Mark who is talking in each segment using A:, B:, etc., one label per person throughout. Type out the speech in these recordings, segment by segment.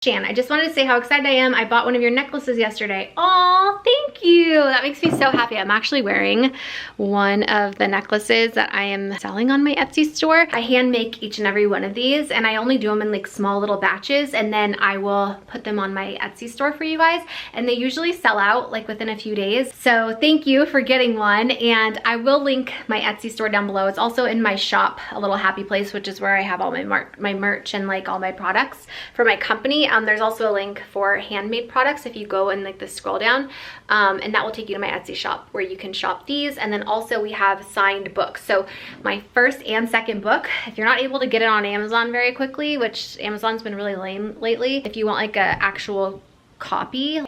A: Shan, I just wanted to say how excited I am. I bought one of your necklaces yesterday. Oh, thank you. That makes me so happy. I'm actually wearing one of the necklaces that I am selling on my Etsy store. I hand make each and every one of these, and I only do them in like small little batches, and then I will put them on my Etsy store for you guys, and they usually sell out like within a few days. So thank you for getting one, and I will link my Etsy store down below. It's also in my shop, A Little Happy Place, which is where I have all my merch and like all my products for my company. There's also a link for handmade products if you go and like the scroll down, and that will take you to my Etsy shop where you can shop these. And then also we have signed books. So my first and second book, if you're not able to get it on Amazon very quickly, which Amazon's been really lame lately, if you want like a actual copy,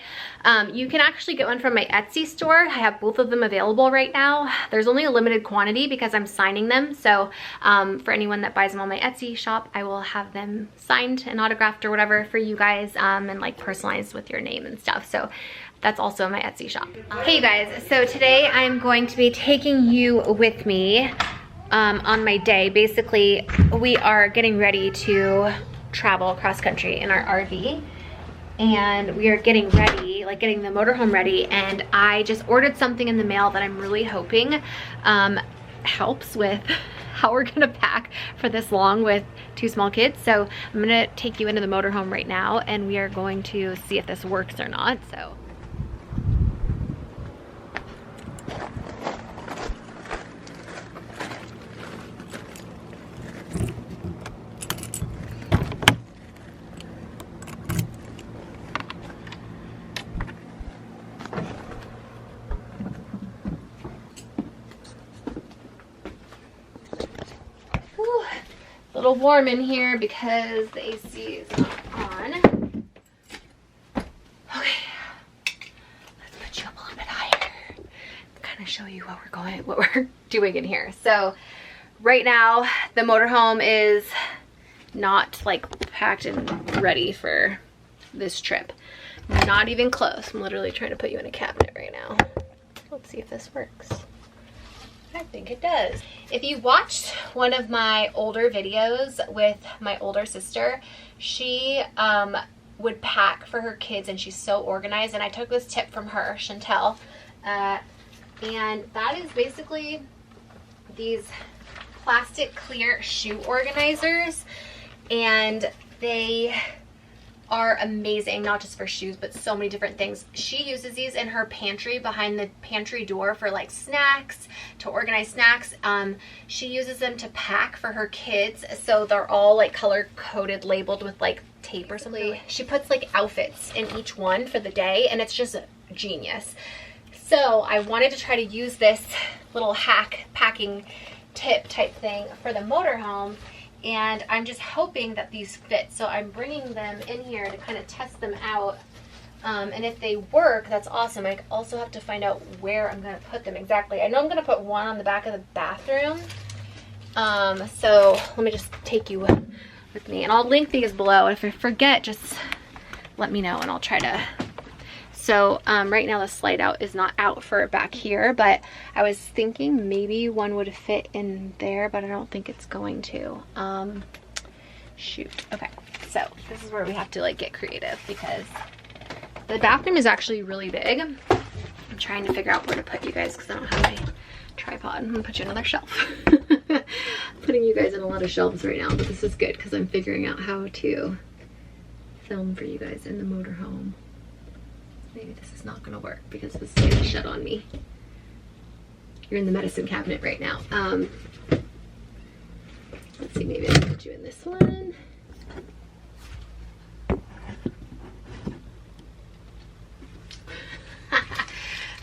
A: you can actually get one from my Etsy store. I have both of them available right now. There's only a limited quantity because I'm signing them. So for anyone that buys them on my Etsy shop, I will have them signed and autographed or whatever for you guys, and like personalized with your name and stuff. So that's also my Etsy shop. Hey you guys, so today I'm going to be taking you with me on my day. Basically, we are getting ready to travel cross country in our RV. And we are getting ready, like getting the motorhome ready, and I just ordered something in the mail that I'm really hoping helps with how we're gonna pack for this long with two small kids. So I'm gonna take you into the motorhome right now, and we are going to see if this works or not. So a little warm in here because the AC is not on. Okay, let's put you up a little bit higher. Kind of show you what we're doing in here. So right now the motorhome is not like packed and ready for this trip. Not even close. I'm literally trying to put you in a cabinet right now. Let's see if this works. I think it does. If you watched one of my older videos with my older sister, she would pack for her kids, and she's so organized, and I took this tip from her, Chantel, and that is basically these plastic clear shoe organizers, and they are amazing, not just for shoes, but so many different things. She uses these in her pantry behind the pantry door for like snacks, to organize snacks. She uses them to pack for her kids, so they're all like color coded, labeled with like tape or something. She puts like outfits in each one for the day, and it's just genius. So I wanted to try to use this little hack packing tip type thing for the motorhome, and I'm just hoping that these fit. So I'm bringing them in here to kind of test them out, and if they work, that's awesome. I also have to find out where I'm going to put them exactly. I know I'm going to put one on the back of the bathroom, so let me just take you with me, and I'll link these below. If I forget, just let me know and I'll try to. So right now the slide out is not out for back here, but I was thinking maybe one would fit in there, but I don't think it's going to. Shoot. Okay, so this is where we have to like get creative, because the bathroom is actually really big. I'm trying to figure out where to put you guys because I don't have my tripod. I'm gonna put you on another shelf. Putting you guys in a lot of shelves right now, but this is good because I'm figuring out how to film for you guys in the motorhome. Maybe this is not gonna work because this is gonna shut on me. You're in the medicine cabinet right now. Let's see, maybe I can put you in this one.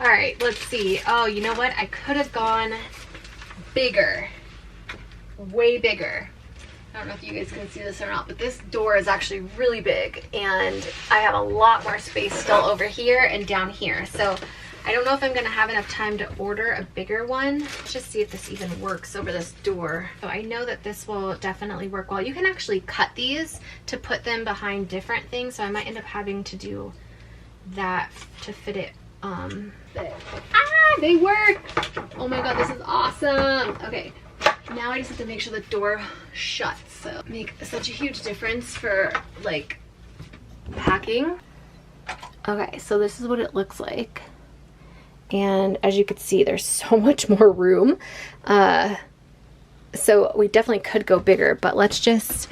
A: All right, let's see. Oh, you know what? I could have gone bigger, way bigger. I don't know if you guys can see this or not, but this door is actually really big, and I have a lot more space still over here and down here. So I don't know if I'm gonna have enough time to order a bigger one. Let's just see if this even works over this door. So I know that this will definitely work well. You can actually cut these to put them behind different things, so I might end up having to do that to fit it. They work! Oh my god, this is awesome! Okay. Now I just have to make sure the door shuts. So make such a huge difference for like unpacking. Okay, so this is what it looks like. And as you can see, there's so much more room. So we definitely could go bigger, but let's just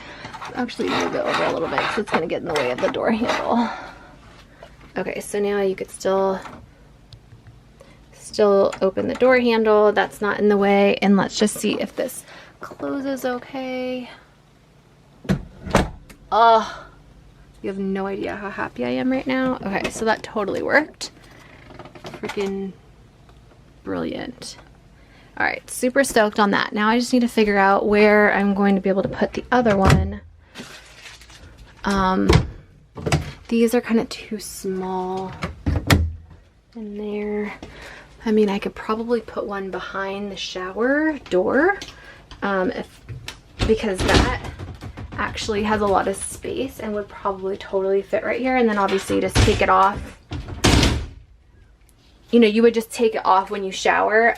A: actually move it over a little bit because it's gonna get in the way of the door handle. Okay, so now you could still open the door handle. That's not in the way. And let's just see if this closes okay. Oh, you have no idea how happy I am right now. Okay, so that totally worked. Freaking brilliant. All right, super stoked on that. Now I just need to figure out where I'm going to be able to put the other one. These are kind of too small in there. I mean, I could probably put one behind the shower door, because that actually has a lot of space and would probably totally fit right here. And then obviously you just take it off. You know, you would just take it off when you shower,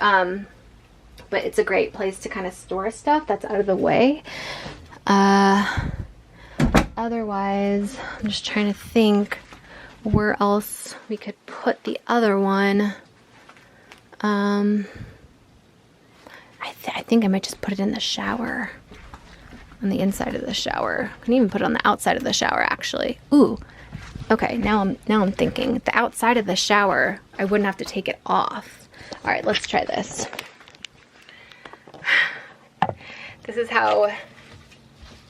A: but it's a great place to kind of store stuff that's out of the way. Otherwise, I'm just trying to think where else we could put the other one. I think I might just put it in the shower, on the inside of the shower. I can even put it on the outside of the shower, actually. Ooh, okay. Now I'm thinking the outside of the shower, I wouldn't have to take it off. All right, let's try this. This is how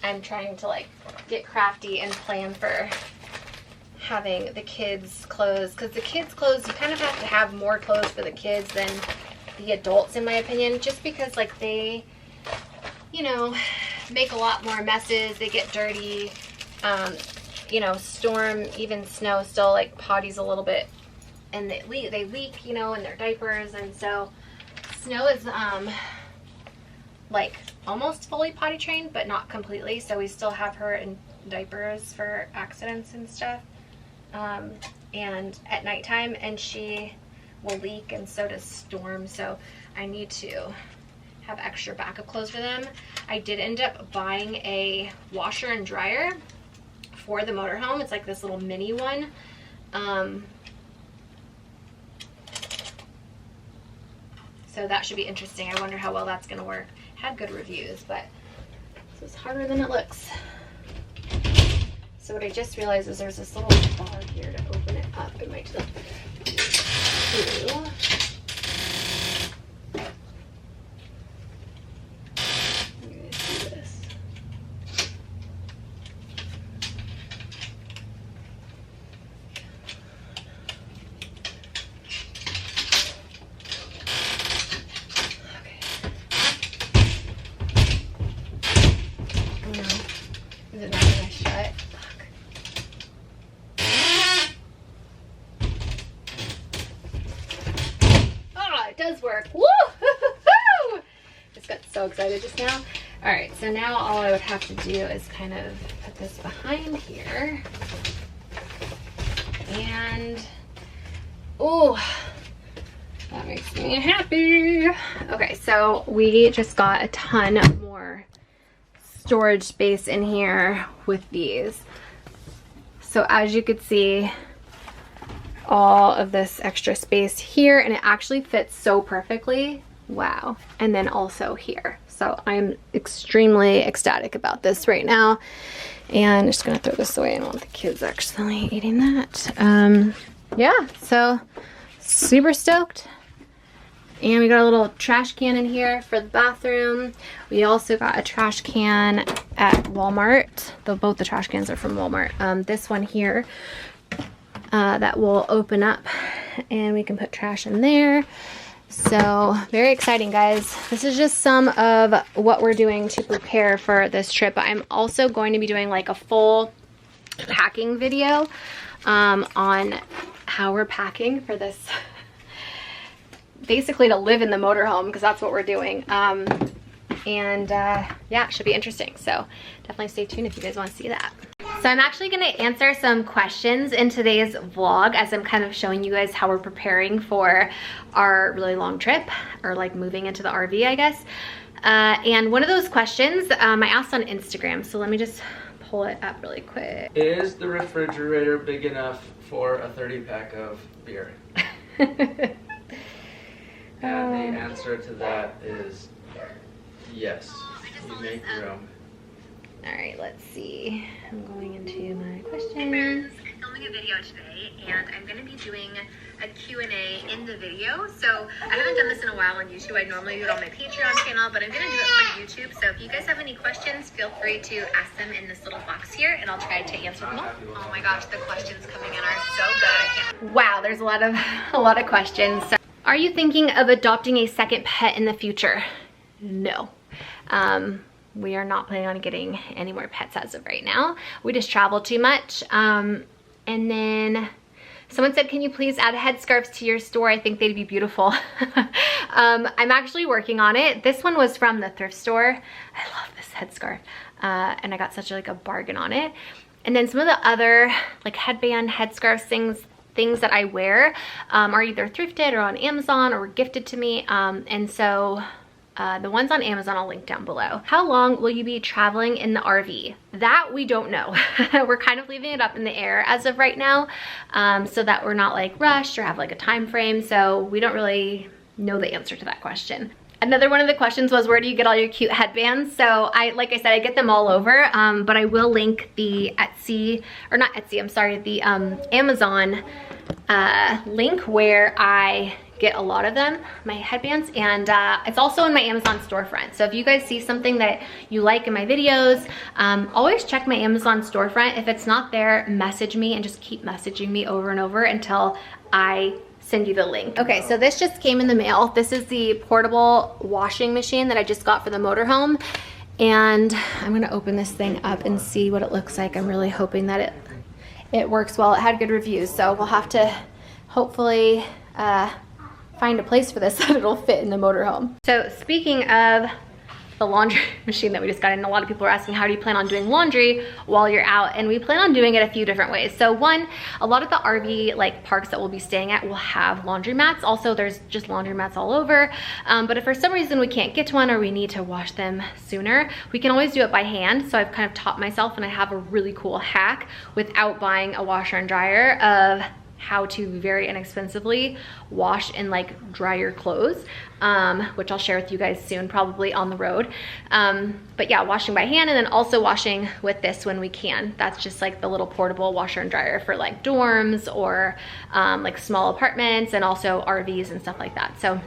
A: I'm trying to like get crafty and plan for having the kids' clothes, because the kids' clothes, you kind of have to have more clothes for the kids than the adults, in my opinion, just because like they, you know, make a lot more messes. They get dirty, you know, storm, even snow still like potties a little bit, and they leak, you know, in their diapers. And so Snow is like almost fully potty trained, but not completely, so we still have her in diapers for accidents and stuff, and at nighttime, and she will leak, and so does Storm, so I need to have extra backup clothes for them. I did end up buying a washer and dryer for the motorhome. It's like this little mini one. So that should be interesting. I wonder how well that's gonna work. Had good reviews, but this is harder than it looks. So what I just realized is there's this little bar here to open it up. It might just do. I'm gonna do this. Is it not gonna shut? Fuck. Oh, it does work. Woo! Just got so excited just now. All right, so now all I would have to do is kind of put this behind here. And, oh, that makes me happy. Okay, so we just got a ton more storage space in here with these. So as you could see, all of this extra space here, and it actually fits so perfectly. Wow. And then also here. So I'm extremely ecstatic about this right now. And I'm just gonna throw this away. I don't want the kids actually eating that. Yeah, so super stoked. And we got a little trash can in here for the bathroom. We also got a trash can at Walmart. Both the trash cans are from Walmart. This one here that will open up and we can put trash in there. So very exciting, guys. This is just some of what we're doing to prepare for this trip. I'm also going to be doing like a full packing video on how we're packing for this, basically to live in the motorhome, because that's what we're doing. Yeah, it should be interesting. So definitely stay tuned if you guys want to see that. So I'm actually going to answer some questions in today's vlog as I'm kind of showing you guys how we're preparing for our really long trip, or like moving into the RV, I guess. And one of those questions I asked on Instagram. So let me just pull it up really quick.
B: Is the refrigerator big enough for a 30-pack of beer? And the answer to that is yes. You make room.
A: All right, let's see. I'm going into my questions.
C: I'm filming a video today, and I'm going to be doing a Q&A in the video. So I haven't done this in a while on YouTube. I normally do it on my Patreon channel, but I'm going to do it for YouTube. So if you guys have any questions, feel free to ask them in this little box here, and I'll try to answer them all. Oh my gosh, the questions coming in are so good. I can't.
A: Wow, there's a lot of questions. So, are you thinking of adopting a second pet in the future? No. We are not planning on getting any more pets as of right now. We just travel too much. And then someone said, can you please add headscarves to your store? I think they'd be beautiful. I'm actually working on it. This one was from the thrift store. I love this headscarf. And I got such a bargain on it. And then some of the other like headband, headscarves, things that I wear are either thrifted or on Amazon or were gifted to me. And so the ones on Amazon I'll link down below. How long will you be traveling in the RV? That we don't know. We're kind of leaving it up in the air as of right now, so that we're not like rushed or have like a time frame. So we don't really know the answer to that question. Another one of the questions was, where do you get all your cute headbands? So like I said, I get them all over, but I will link the Etsy, or not Etsy, I'm sorry, the Amazon link where I get a lot of them, my headbands, and it's also in my Amazon storefront. So if you guys see something that you like in my videos, always check my Amazon storefront. If it's not there, message me and just keep messaging me over and over until I send you the link. Okay, so this just came in the mail. This is the portable washing machine that I just got for the motorhome, and I'm gonna open this thing up and see what it looks like. I'm really hoping that it works well. It had good reviews, so we'll have to hopefully find a place for this that it'll fit in the motorhome. So speaking of the laundry machine that we just got in, a lot of people are asking, how do you plan on doing laundry while you're out? And we plan on doing it a few different ways. So one, a lot of the RV like parks that we'll be staying at will have laundromats. Also, there's just laundromats all over. But if for some reason we can't get to one or we need to wash them sooner, we can always do it by hand. So I've kind of taught myself, and I have a really cool hack without buying a washer and dryer of how to very inexpensively wash and like dry your clothes, which I'll share with you guys soon, probably on the road. But yeah, washing by hand, and then also washing with this when we can. That's just like the little portable washer and dryer for like dorms or like small apartments, and also RVs and stuff like that. So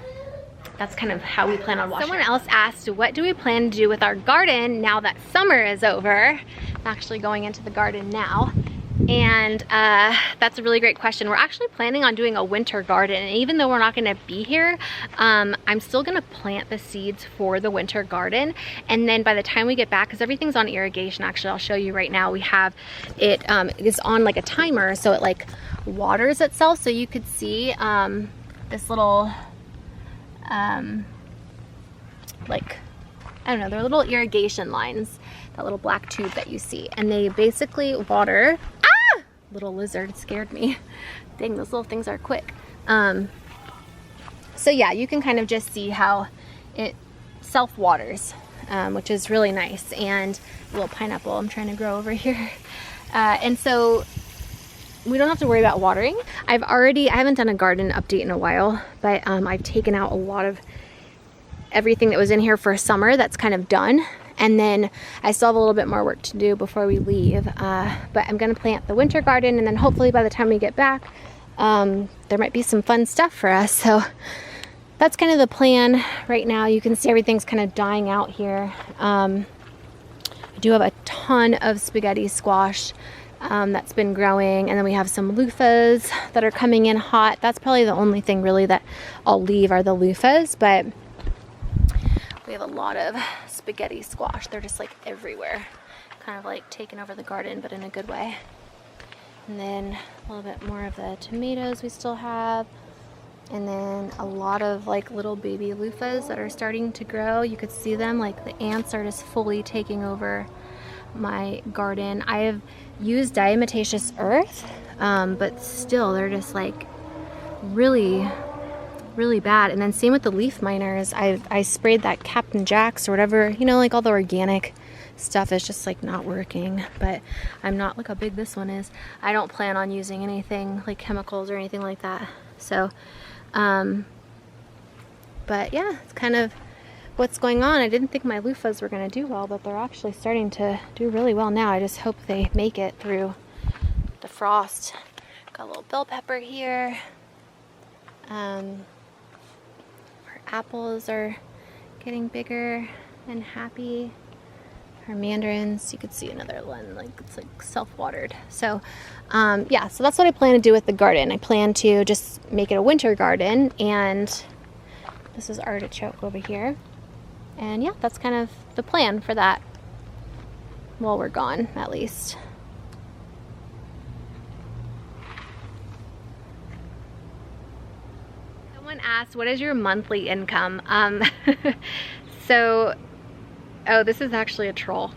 A: that's kind of how we plan on washing. Someone else asked, what do we plan to do with our garden now that summer is over? I'm actually going into the garden now. And that's a really great question. We're actually planning on doing a winter garden, and even though we're not going to be here, I'm still going to plant the seeds for the winter garden. And then by the time we get back, because everything's on irrigation, actually I'll show you right now, we have it is on like a timer, so it like waters itself. So you could see this little like, I don't know, they're little irrigation lines, that little black tube that you see, and they basically water. Little lizard scared me. Dang, those little things are quick. So yeah, you can kind of just see how it self-waters, which is really nice. And a little pineapple I'm trying to grow over here. And so we don't have to worry about watering. I haven't done a garden update in a while, but I've taken out a lot of everything that was in here for summer that's kind of done. And then I still have a little bit more work to do before we leave. But I'm gonna plant the winter garden, and then hopefully by the time we get back, there might be some fun stuff for us. So that's kind of the plan right now. You can see everything's kind of dying out here. I do have a ton of spaghetti squash that's been growing, and then we have some loofahs that are coming in hot. That's probably the only thing really that I'll leave are the loofahs, but we have a lot of spaghetti squash. They're just like everywhere, kind of like taking over the garden, but in a good way. And then a little bit more of the tomatoes we still have, and then a lot of like little baby loofahs that are starting to grow. You could see them, like the ants are just fully taking over my garden. I have used diatomaceous earth, but still they're just like really bad. And then same with the leaf miners. I sprayed that Captain Jack's or whatever, you know, like all the organic stuff is just like not working, but I'm not, look how big this one is. I don't plan on using anything like chemicals or anything like that. So, but yeah, it's kind of what's going on. I didn't think my loofahs were going to do well, but they're actually starting to do really well now. I just hope they make it through the frost. Got a little bell pepper here. Our apples are getting bigger and happy. Our mandarins, you could see another one, like it's like self-watered. So yeah, so that's what I plan to do with the garden. I plan to just make it a winter garden, and this is artichoke over here. And yeah, that's kind of the plan for that while we're gone, at least. Someone asked, what is your monthly income? So, oh, this is actually a troll.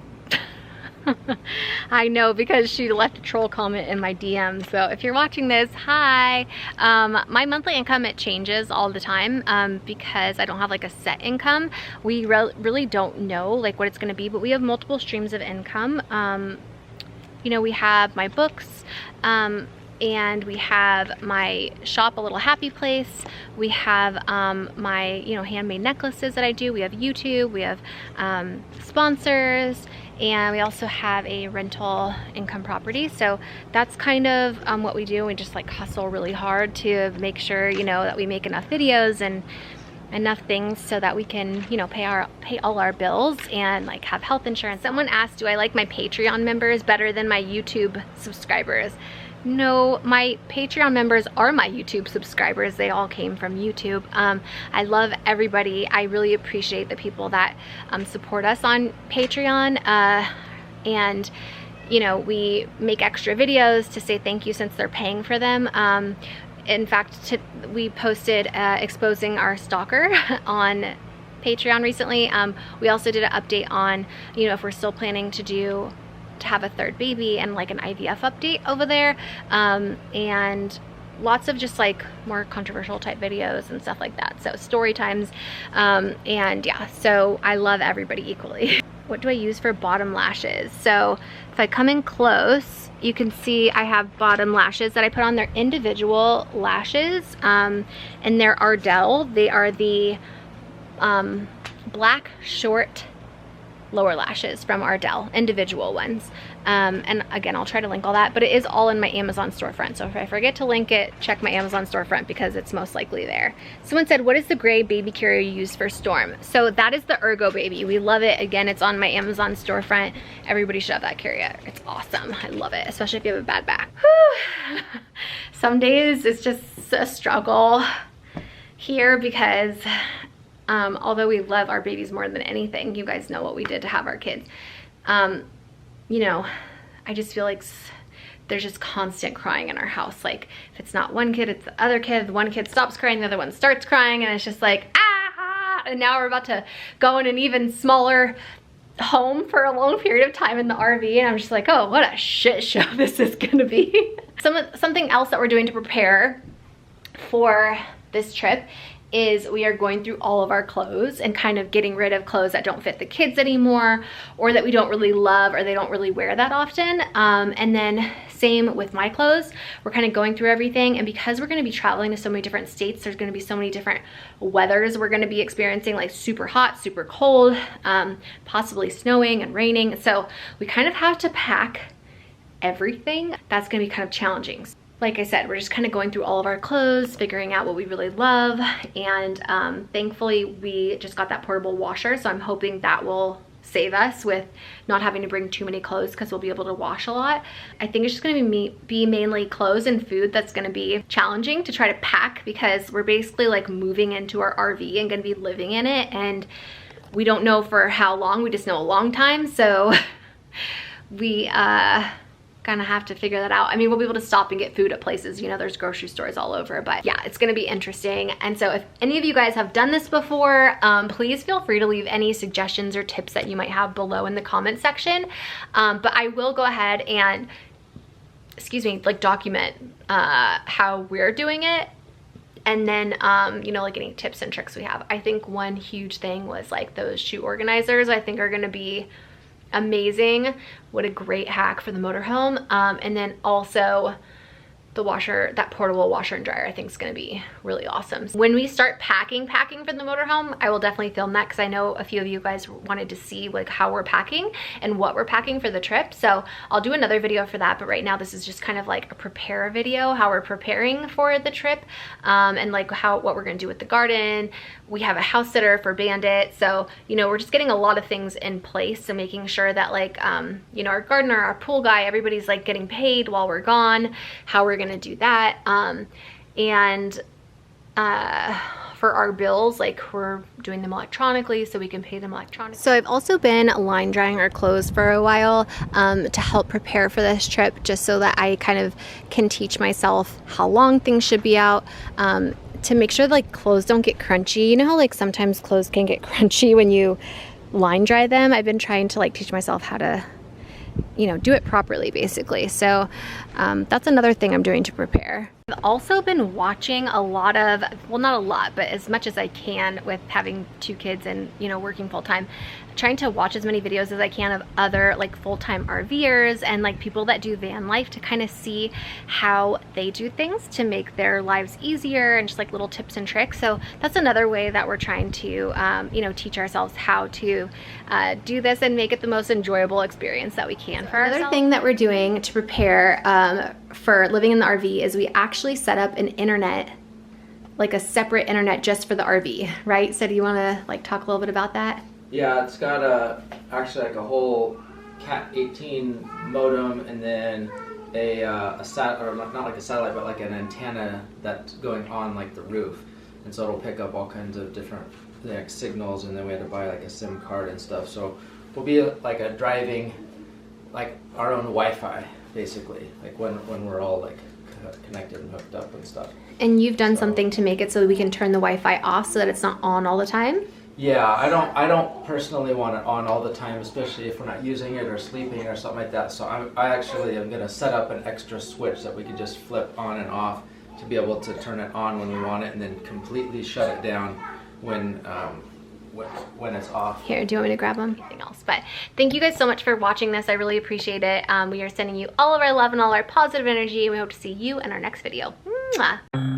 A: I know, because she left a troll comment in my DM. So if you're watching this, hi. My monthly income, it changes all the time because I don't have like a set income. We really don't know like what it's going to be, but we have multiple streams of income. You know, we have my books, and we have my shop, A Little Happy Place. We have my, you know, handmade necklaces that I do. We have YouTube. We have sponsors. And we also have a rental income property. So that's kind of what we do. We just like hustle really hard to make sure, you know, that we make enough videos and enough things so that we can, you know, pay all our bills and like have health insurance. Someone asked, do I like my Patreon members better than my YouTube subscribers? No, my Patreon members are my YouTube subscribers. They all came from YouTube. I love everybody. I really appreciate the people that support us on Patreon. And, you know, we make extra videos to say thank you since they're paying for them. In fact, we posted exposing our stalker on Patreon recently. We also did an update on, you know, if we're still planning to have a third baby, and like an IVF update over there, and lots of just like more controversial type videos and stuff like that. So story times, and yeah, so I love everybody equally. What do I use for bottom lashes? So if I come in close, you can see I have bottom lashes that I put on. Their individual lashes, and they're Ardell. They are the black short lower lashes from Ardell, individual ones. And again, I'll try to link all that, but it is all in my Amazon storefront. So if I forget to link it, check my Amazon storefront because it's most likely there. Someone said, what is the gray baby carrier you use for Storm? So that is the Ergo Baby. We love it. Again, it's on my Amazon storefront. Everybody should have that carrier. It's awesome. I love it, especially if you have a bad back. Whew. Some days it's just a struggle here because although we love our babies more than anything, you guys know what we did to have our kids. You know, I just feel like there's just constant crying in our house. Like if it's not one kid, it's the other kid. The one kid stops crying, the other one starts crying, and it's just like, ah! And now we're about to go in an even smaller home for a long period of time in the RV, and I'm just like, oh, what a shit show this is gonna be. Something else that we're doing to prepare for this trip is we are going through all of our clothes and kind of getting rid of clothes that don't fit the kids anymore, or that we don't really love, or they don't really wear that often. And then same with my clothes. We're kind of going through everything, and because we're going to be traveling to so many different states, there's going to be so many different weathers we're going to be experiencing, like super hot, super cold, possibly snowing and raining. So we kind of have to pack everything. That's going to be kind of challenging. Like I said, we're just kind of going through all of our clothes, figuring out what we really love, and thankfully we just got that portable washer, so I'm hoping that will save us with not having to bring too many clothes because we'll be able to wash a lot. I think it's just going to be mainly clothes and food that's going to be challenging to try to pack, because we're basically like moving into our RV and going to be living in it, and we don't know for how long. We just know a long time, so we gonna have to figure that out. I mean, we'll be able to stop and get food at places, you know, there's grocery stores all over, but yeah, it's gonna be interesting. And so if any of you guys have done this before, please feel free to leave any suggestions or tips that you might have below in the comment section. But I will go ahead and, excuse me, like document how we're doing it. And then, you know, like any tips and tricks we have. I think one huge thing was like those shoe organizers, I think are gonna be amazing. What a great hack for the motorhome. And then also the washer, that portable washer and dryer, I think is gonna be really awesome. When we start packing for the motorhome, I will definitely film that because I know a few of you guys wanted to see like how we're packing and what we're packing for the trip. So I'll do another video for that, but right now this is just kind of like a prepare video, how we're preparing for the trip, and like what we're gonna do with the garden. We have a house sitter for Bandit, so you know, we're just getting a lot of things in place. So making sure that like you know, our gardener, our pool guy, everybody's like getting paid while we're gone, how we're gonna do that, and for our bills, like we're doing them electronically so we can pay them electronically. So I've also been line drying our clothes for a while to help prepare for this trip, just so that I kind of can teach myself how long things should be out, to make sure like clothes don't get crunchy. You know how like sometimes clothes can get crunchy when you line dry them? I've been trying to like teach myself how to, you know, do it properly basically. So that's another thing I'm doing to prepare. I've also been watching a lot of, well, not a lot, but as much as I can with having 2 kids and, you know, working full-time, trying to watch as many videos as I can of other like full-time RVers and like people that do van life to kind of see how they do things to make their lives easier and just like little tips and tricks. So that's another way that we're trying to, you know, teach ourselves how to do this and make it the most enjoyable experience that we can for ourselves. Another thing that we're doing to prepare for living in the RV is we actually set up an internet, like a separate internet just for the RV, right? So do you want to like talk a little bit about that?
B: Yeah, it's got actually like a whole Cat 18 modem, and then a sat, or not like a satellite, but like an antenna that's going on like the roof, and so it'll pick up all kinds of different like signals. And then we had to buy like a SIM card and stuff. So we'll be like a driving, like our own Wi-Fi basically, like when we're all like connected and hooked up and stuff.
A: And you've done something to make it so that we can turn the Wi-Fi off so that it's not on all the time?
B: Yeah, I don't personally want it on all the time, especially if we're not using it or sleeping or something like that. So I actually am gonna set up an extra switch that we can just flip on and off to be able to turn it on when we want it, and then completely shut it down when it's off. Here, do you want me to grab them? Anything else?
A: But thank you guys so much for watching this. I really appreciate it. We are sending you all of our love and all our positive energy, and we hope to see you in our next video. Mwah.